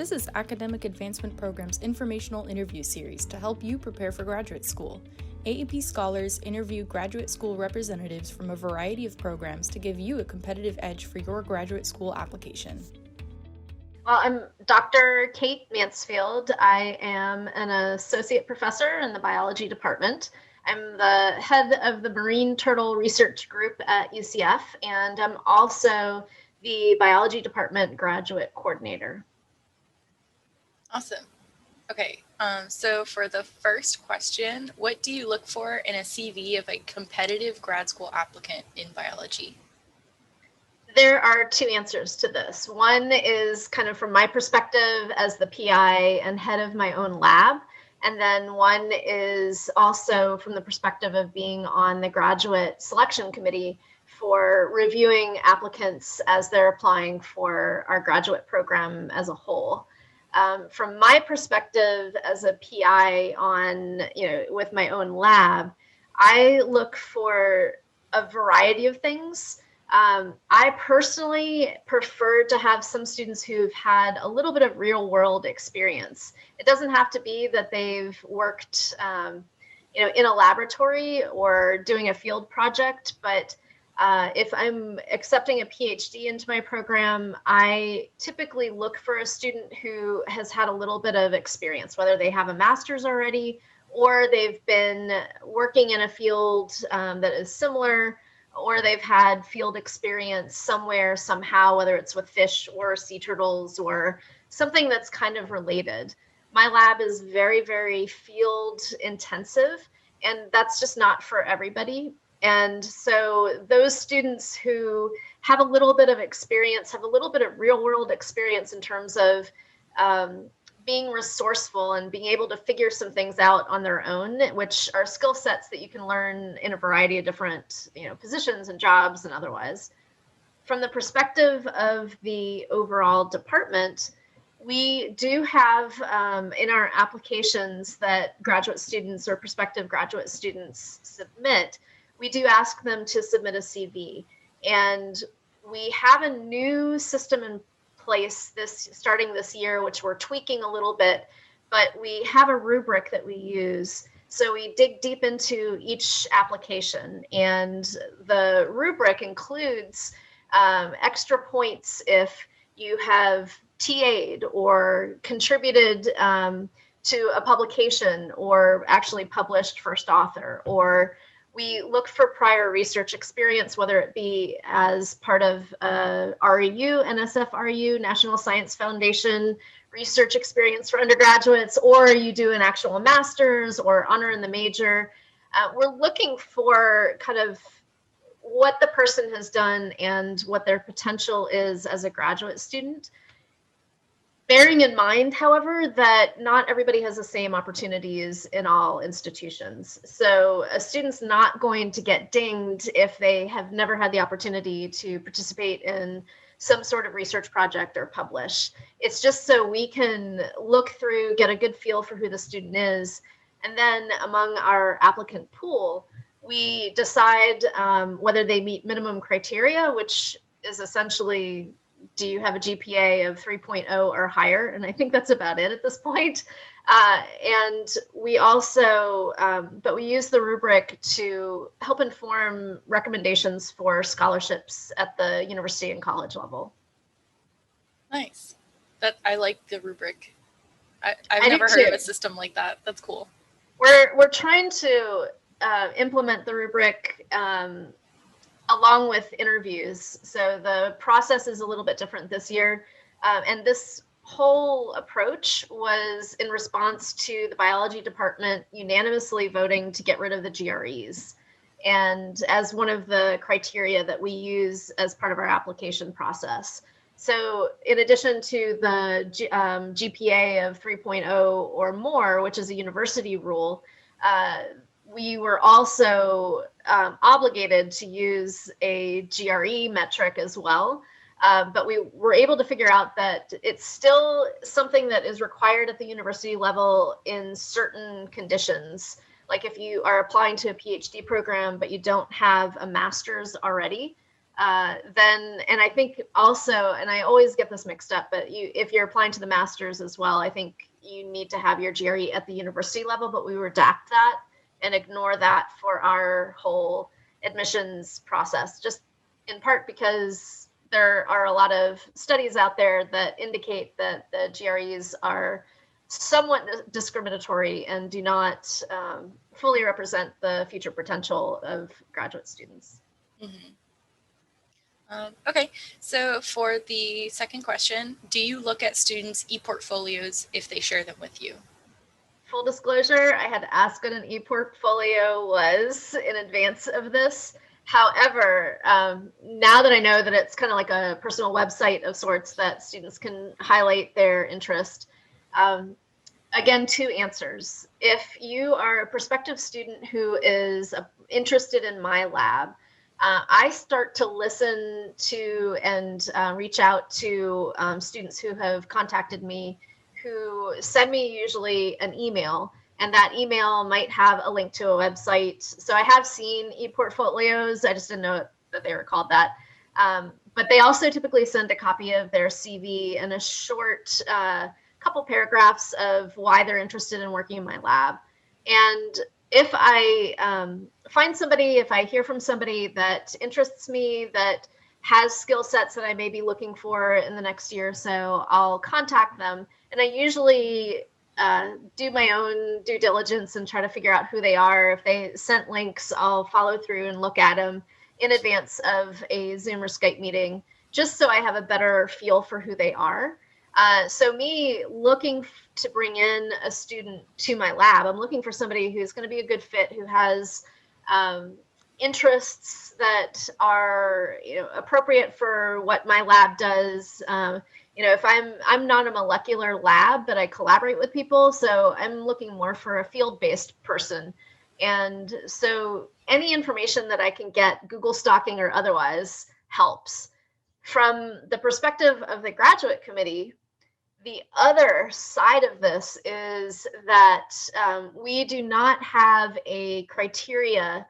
This is Academic Advancement Program's informational interview series to help you prepare for graduate school. AAP scholars interview graduate school representatives from a variety of programs to give you a competitive edge for your graduate school application. Well, I'm Dr. Kate Mansfield. I am an associate professor in the biology department. I'm the head of the Marine Turtle Research Group at UCF, and I'm also the biology department graduate coordinator. Awesome. Okay, so for the first question, what do you look for in a CV of a competitive grad school applicant in biology? There are two answers to this. One is kind of from my perspective as the PI and head of my own lab. And then one is also from the perspective of being on the graduate selection committee for reviewing applicants as they're applying for our graduate program as a whole. From my perspective as a PI on, with my own lab, I look for a variety of things. I personally prefer to have some students who've had a little bit of real world experience. It doesn't have to be that they've worked, in a laboratory or doing a field project, but if I'm accepting a PhD into my program, I typically look for a student who has had a little bit of experience, whether they have a master's already or they've been working in a field that is similar, or they've had field experience somewhere, somehow, whether it's with fish or sea turtles or something that's kind of related. My lab is very, very field intensive, and that's just not for everybody. And so those students who have a little bit of experience, have a little bit of real world experience in terms of being resourceful and being able to figure some things out on their own, which are skill sets that you can learn in a variety of different, positions and jobs and otherwise. From the perspective of the overall department, we do have in our applications that graduate students or prospective graduate students submit, we do ask them to submit a CV. And we have a new system in place starting this year, which we're tweaking a little bit, but we have a rubric that we use. So we dig deep into each application, and the rubric includes extra points if you have TA'd or contributed to a publication or actually published first author, or we look for prior research experience, whether it be as part of REU, NSF-REU, National Science Foundation research experience for undergraduates, or you do an actual master's or honor in the major. We're looking for kind of what the person has done and what their potential is as a graduate student. Bearing in mind, however, that not everybody has the same opportunities in all institutions. So a student's not going to get dinged if they have never had the opportunity to participate in some sort of research project or publish. It's just so we can look through, get a good feel for who the student is. And then among our applicant pool, we decide whether they meet minimum criteria, which is essentially, do you have a GPA of 3.0 or higher? And I think that's about it at this point. And we also, but we use the rubric to help inform recommendations for scholarships at the university and college level. Nice. I like the rubric. I've never heard of a system like that. That's cool. We're trying to implement the rubric along with interviews. So the process is a little bit different this year. And this whole approach was in response to the biology department unanimously voting to get rid of the GREs. And as one of the criteria that we use as part of our application process. So in addition to the GPA of 3.0 or more, which is a university rule, we were also obligated to use a GRE metric as well. But we were able to figure out that it's still something that is required at the university level in certain conditions. Like if you are applying to a PhD program, but you don't have a master's already, then, and I think also, and I always get this mixed up, but if you're applying to the master's as well, I think you need to have your GRE at the university level, but we redact that and ignore that for our whole admissions process, just in part because there are a lot of studies out there that indicate that the GREs are somewhat discriminatory and do not fully represent the future potential of graduate students. Mm-hmm. Okay, so for the second question, do you look at students' ePortfolios if they share them with you? Full disclosure, I had to ask what an ePortfolio was in advance of this. However, now that I know that it's kind of like a personal website of sorts that students can highlight their interest, again, two answers. If you are a prospective student who is interested in my lab, I start to listen to and reach out to students who have contacted me, who send me usually an email, and that email might have a link to a website. So I have seen ePortfolios. I just didn't know that they were called that. But they also typically send a copy of their CV and a short couple paragraphs of why they're interested in working in my lab. And if I find somebody, if I hear from somebody that interests me, that has skill sets that I may be looking for in the next year or so, I'll contact them. And I usually do my own due diligence and try to figure out who they are. If they sent links, I'll follow through and look at them in advance of a Zoom or Skype meeting, just so I have a better feel for who they are. So me looking to bring in a student to my lab, I'm looking for somebody who's going to be a good fit, who has interests that are, appropriate for what my lab does. If I'm not a molecular lab, but I collaborate with people, so I'm looking more for a field-based person. And so any information that I can get, Google stalking or otherwise, helps. From the perspective of the graduate committee, the other side of this is that we do not have a criteria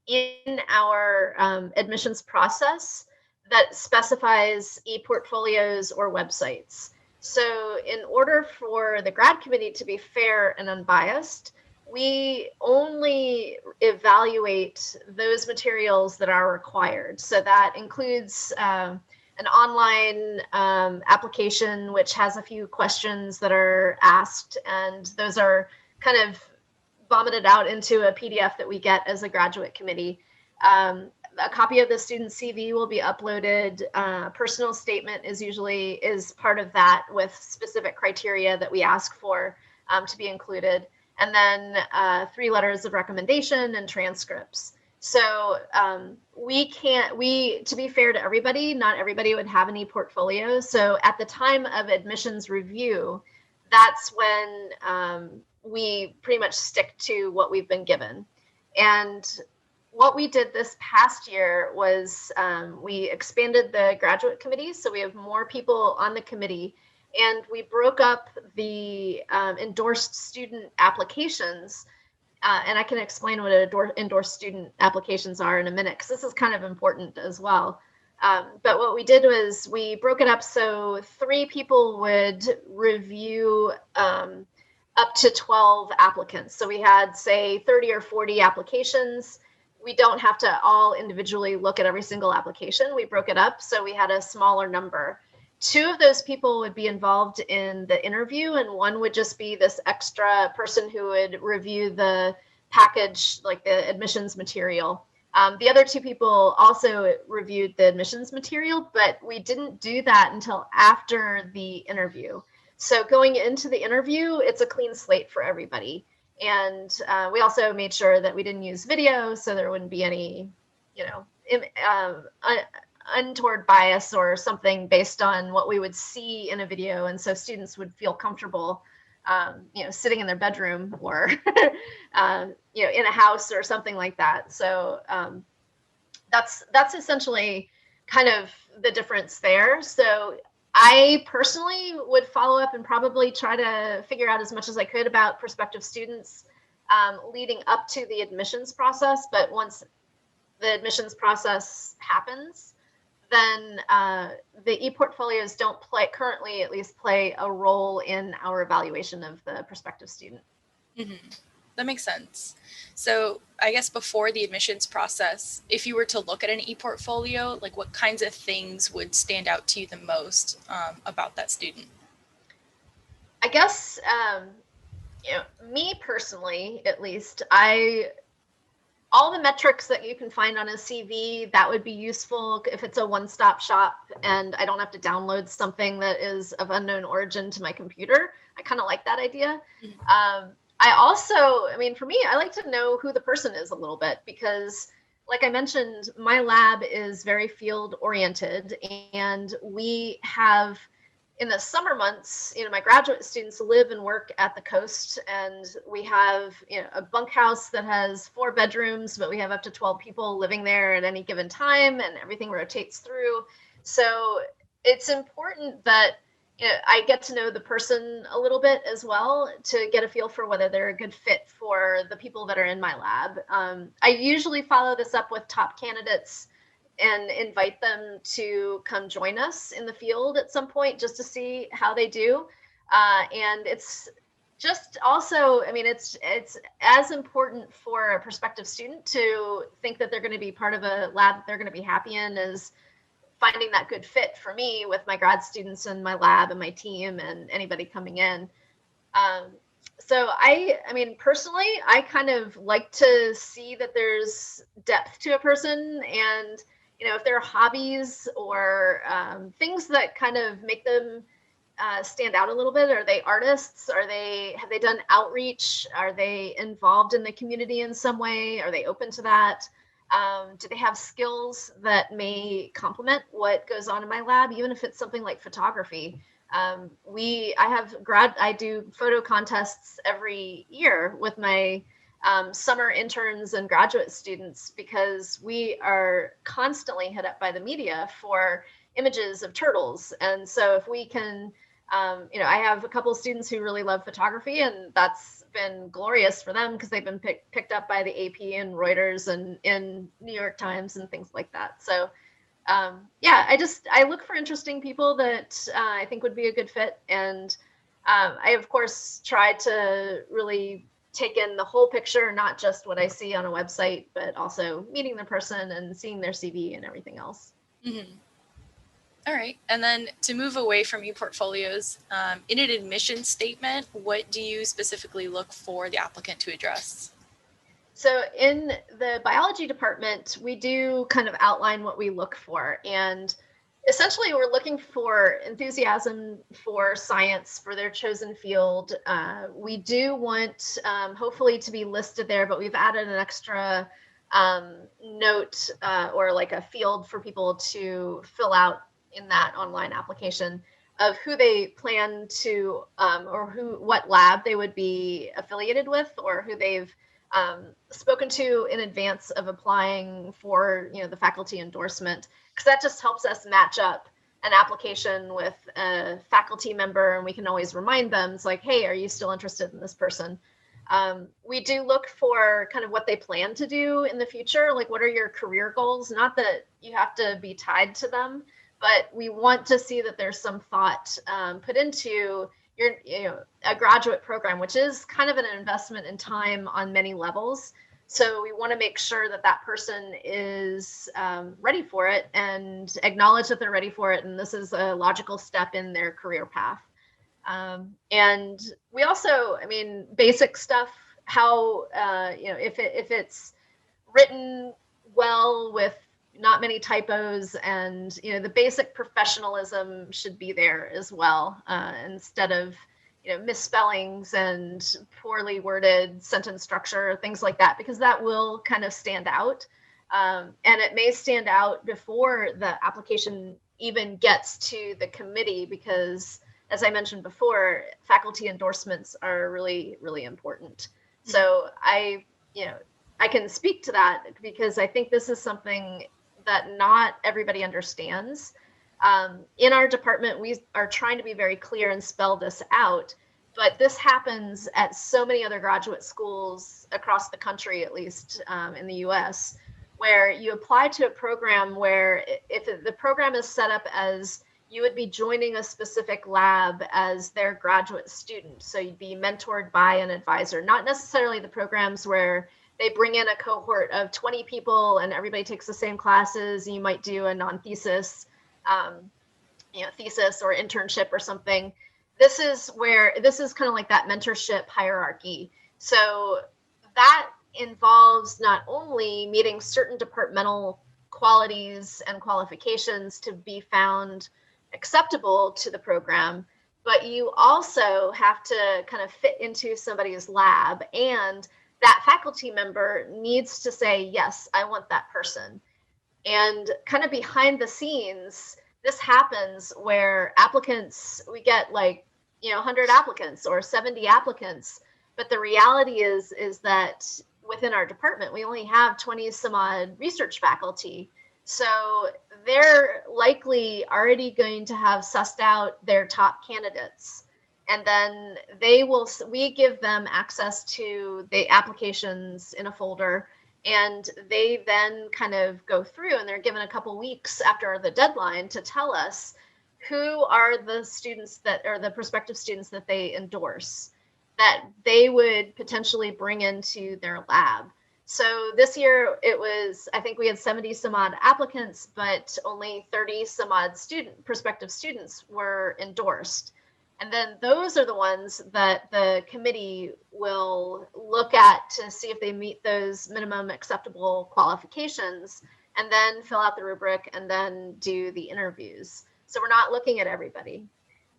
in our admissions process that specifies ePortfolios or websites. So in order for the grad committee to be fair and unbiased, we only evaluate those materials that are required. So that includes an online application, which has a few questions that are asked, and those are kind of vomited out into a PDF that we get as a graduate committee. A copy of the student CV will be uploaded. Personal statement is part of that, with specific criteria that we ask for to be included. And then 3 letters of recommendation and transcripts. So to be fair to everybody, not everybody would have an ePortfolio. So at the time of admissions review, that's when we pretty much stick to what we've been given. And what we did this past year was we expanded the graduate committee. So we have more people on the committee, and we broke up the endorsed student applications. And I can explain what endorsed student applications are in a minute, because this is kind of important as well. But what we did was we broke it up so 3 people would review up to 12 applicants. So we had, say, 30 or 40 applications. We don't have to all individually look at every single application. We broke it up so we had a smaller number. 2 of those people would be involved in the interview, and 1 would just be this extra person who would review the package, like the admissions material. The other 2 people also reviewed the admissions material, but we didn't do that until after the interview. So going into the interview, it's a clean slate for everybody. And we also made sure that we didn't use video, so there wouldn't be any, untoward bias or something based on what we would see in a video. And so students would feel comfortable, sitting in their bedroom or, in a house or something like that. So that's essentially kind of the difference there. So I personally would follow up and probably try to figure out as much as I could about prospective students leading up to the admissions process. But once the admissions process happens, then the ePortfolios don't currently at least play a role in our evaluation of the prospective student. Mm-hmm. That makes sense. So I guess before the admissions process, if you were to look at an ePortfolio, like what kinds of things would stand out to you the most about that student? I guess, me personally, at least, all the metrics that you can find on a CV, that would be useful if it's a one-stop shop and I don't have to download something that is of unknown origin to my computer. I kind of like that idea. Mm-hmm. For me, I like to know who the person is a little bit because, like I mentioned, my lab is very field oriented, and we have, in the summer months, my graduate students live and work at the coast, and we have, a bunkhouse that has 4 bedrooms, but we have up to 12 people living there at any given time, and everything rotates through. So it's important that I get to know the person a little bit as well to get a feel for whether they're a good fit for the people that are in my lab. I usually follow this up with top candidates and invite them to come join us in the field at some point just to see how they do. And it's just also, it's as important for a prospective student to think that they're going to be part of a lab that they're going to be happy in as finding that good fit for me with my grad students and my lab and my team and anybody coming in. So personally, I kind of like to see that there's depth to a person, and if there are hobbies or things that kind of make them stand out a little bit. Are they artists? Have they done outreach? Are they involved in the community in some way? Are they open to that? Do they have skills that may complement what goes on in my lab, even if it's something like photography? I do photo contests every year with my summer interns and graduate students because we are constantly hit up by the media for images of turtles. And so if we can, I have a couple of students who really love photography, and that's been glorious for them because they've been picked up by the AP and Reuters and in New York Times and things like that. So I look for interesting people that I think would be a good fit. And I, of course, try to really take in the whole picture, not just what I see on a website, but also meeting the person and seeing their CV and everything else. Mm-hmm. All right. And then to move away from ePortfolios, in an admission statement, what do you specifically look for the applicant to address? So in the biology department, we do kind of outline what we look for. And essentially, we're looking for enthusiasm for science, for their chosen field. We do want, hopefully, to be listed there, but we've added an extra note or like a field for people to fill out in that online application of who they plan to or what lab they would be affiliated with, or who they've spoken to in advance of applying for the faculty endorsement, because that just helps us match up an application with a faculty member, and we can always remind them, it's like, hey, are you still interested in this person? We do look for kind of what they plan to do in the future, like what are your career goals? Not that you have to be tied to them, but we want to see that there's some thought put into a graduate program, which is kind of an investment in time on many levels. So we want to make sure that that person is ready for it and acknowledge that they're ready for it, and this is a logical step in their career path. And we also, basic stuff, how if it's written well with not many typos, and the basic professionalism should be there as well, instead of misspellings and poorly worded sentence structure, things like that, because that will kind of stand out, and it may stand out before the application even gets to the committee, because as I mentioned before, faculty endorsements are really, really important. So I can speak to that because I think this is something that not everybody understands. In our department, we are trying to be very clear and spell this out, but this happens at so many other graduate schools across the country, at least in the US, where you apply to a program where if the program is set up as you would be joining a specific lab as their graduate student. So you'd be mentored by an advisor, not necessarily the programs where they bring in a cohort of 20 people and everybody takes the same classes. And you might do a non-thesis, thesis or internship or something. This is kind of like that mentorship hierarchy. So that involves not only meeting certain departmental qualities and qualifications to be found acceptable to the program, but you also have to kind of fit into somebody's lab, and that faculty member needs to say, yes, I want that person. And kind of behind the scenes, this happens where applicants, we get 100 applicants or 70 applicants, but the reality is that within our department, we only have 20 some odd research faculty. So they're likely already going to have sussed out their top candidates. And then we give them access to the applications in a folder, and they then kind of go through, and they're given a couple weeks after the deadline to tell us who are the students that are the prospective students that they endorse, that they would potentially bring into their lab. So this year I think we had 70 some odd applicants, but only 30 some odd prospective students were endorsed. And then those are the ones that the committee will look at to see if they meet those minimum acceptable qualifications, and then fill out the rubric and then do the interviews. So we're not looking at everybody.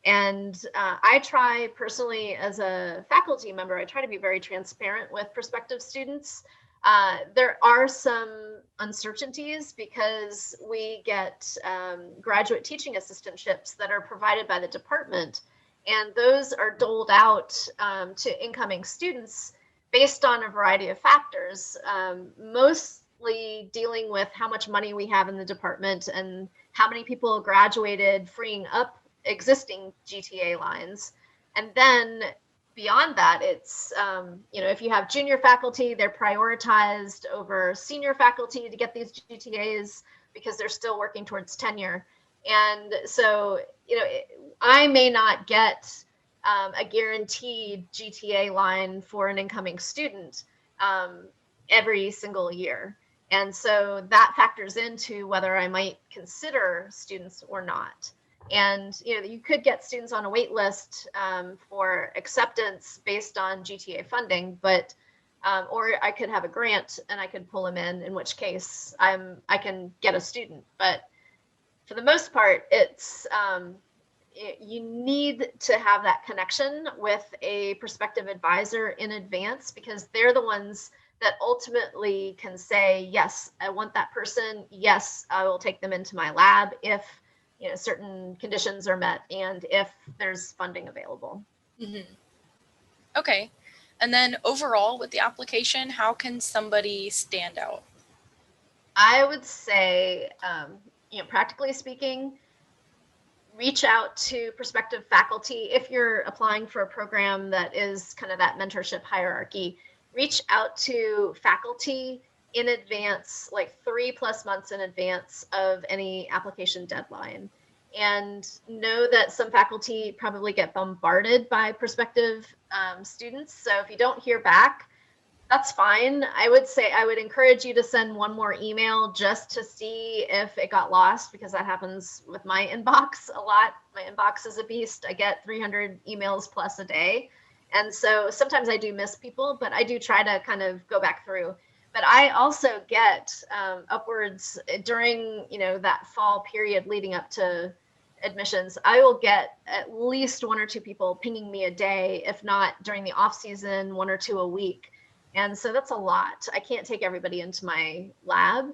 And I try personally, as a faculty member, I try to be very transparent with prospective students. There are some uncertainties because we get graduate teaching assistantships that are provided by the department, and those are doled out to incoming students based on a variety of factors, mostly dealing with how much money we have in the department and how many people graduated, freeing up existing GTA lines. And then beyond that, it's, if you have junior faculty, they're prioritized over senior faculty to get these GTAs because they're still working towards tenure. And so, I may not get a guaranteed GTA line for an incoming student every single year. And so that factors into whether I might consider students or not. And you could get students on a wait list for acceptance based on GTA funding, but or I could have a grant and I could pull them in which case I can get a student. But for the most part, it's you need to have that connection with a prospective advisor in advance, because they're the ones that ultimately can say, yes, I want that person. Yes, I will take them into my lab if certain conditions are met and if there's funding available. Mm-hmm. Okay. And then overall with the application, how can somebody stand out? I would say, practically speaking, reach out to prospective faculty. If you're applying for a program that is kind of that mentorship hierarchy, reach out to faculty in advance, like 3+ months in advance of any application deadline. And know that some faculty probably get bombarded by prospective students. So if you don't hear back, that's fine. I would encourage you to send one more email just to see if it got lost, because that happens with my inbox a lot. My inbox is a beast. I get 300 emails plus a day. And so sometimes I do miss people, but I do try to kind of go back through. But I also get upwards during, that fall period leading up to admissions, I will get at least 1 or 2 people pinging me a day, if not during the off season, 1 or 2 a week. And so that's a lot. I can't take everybody into my lab.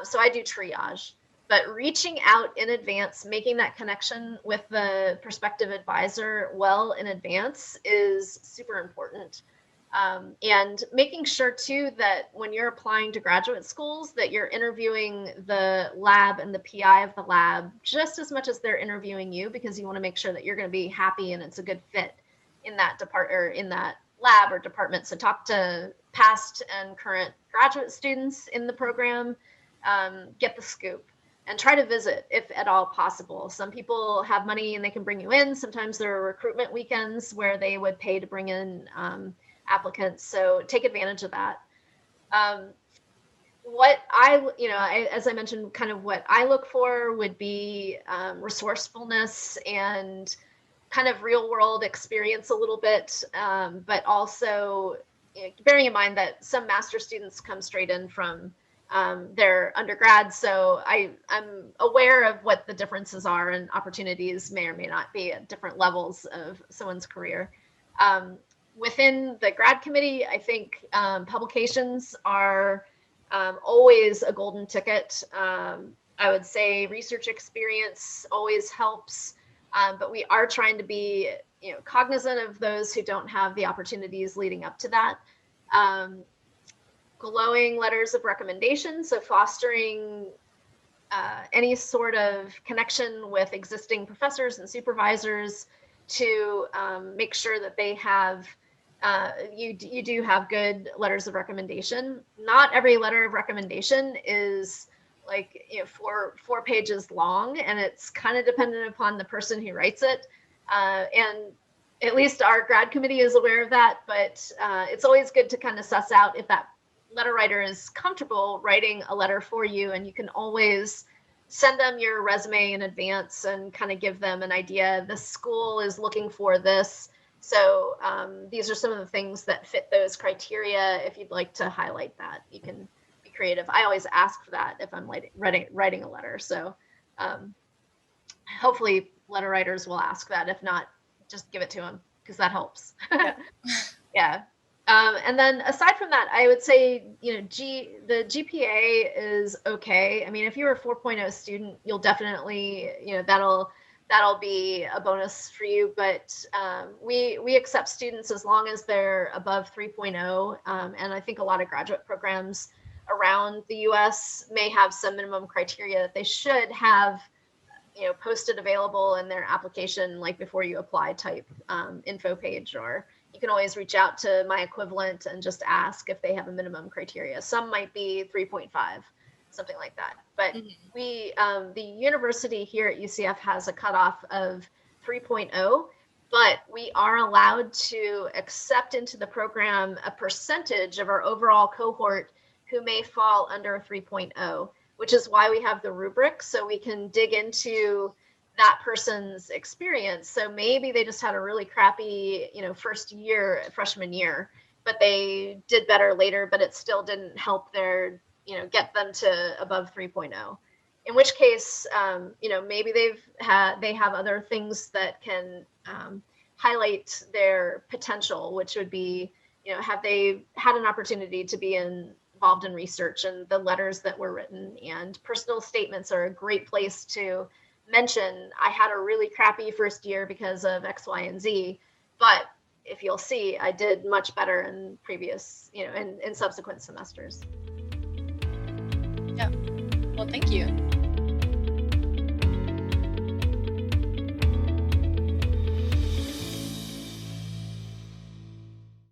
So I do triage, but reaching out in advance, making that connection with the prospective advisor well in advance is super important. And making sure too that when you're applying to graduate schools that you're interviewing the lab and the PI of the lab just as much as they're interviewing you, because you want to make sure that you're going to be happy and it's a good fit in that in that lab or department. So talk to past and current graduate students in the program get the scoop and try to visit if at all possible. Some people have money and they can bring you in. Sometimes there are recruitment weekends where they would pay to bring in applicants. So take advantage of that. What as I mentioned, kind of what I look for would be resourcefulness and kind of real world experience a little bit, but also bearing in mind that some master students come straight in from their undergrad. So I'm aware of what the differences are, and opportunities may or may not be at different levels of someone's career. Within the grad committee, I think publications are always a golden ticket. I would say research experience always helps, but we are trying to be cognizant of those who don't have the opportunities leading up to that. Glowing letters of recommendation, so fostering any sort of connection with existing professors and supervisors to make sure that they have you do have good letters of recommendation. Not every letter of recommendation is like 4 pages long, and it's kind of dependent upon the person who writes it. And at least our grad committee is aware of that, but it's always good to kind of suss out if that letter writer is comfortable writing a letter for you, and you can always send them your resume in advance and kind of give them an idea. The school is looking for this. So these are some of the things that fit those criteria. If you'd like to highlight that, you can be creative. I always ask for that if I'm writing a letter. So hopefully letter writers will ask that. If not, just give it to them, because that helps. Yeah. Yeah. And then aside from that, I would say, the GPA is okay. I mean, if you're a 4.0 student, you'll definitely, that'll be a bonus for you. But we accept students as long as they're above 3.0. And I think a lot of graduate programs around the US may have some minimum criteria that they should have, posted available in their application, like before you apply type info page, or you can always reach out to my equivalent and just ask if they have a minimum criteria. Some might be 3.5, something like that. But the university here at UCF has a cutoff of 3.0, but we are allowed to accept into the program a percentage of our overall cohort who may fall under 3.0, which is why we have the rubric, so we can dig into that person's experience. So maybe they just had a really crappy, freshman year, but they did better later, but it still didn't help their, get them to above 3.0. In which case, maybe they have other things that can highlight their potential, which would be, have they had an opportunity to be involved in research, and the letters that were written and personal statements are a great place to mention, I had a really crappy first year because of X, Y, and Z, but if you'll see, I did much better in previous, in subsequent semesters. Yeah. Well, thank you.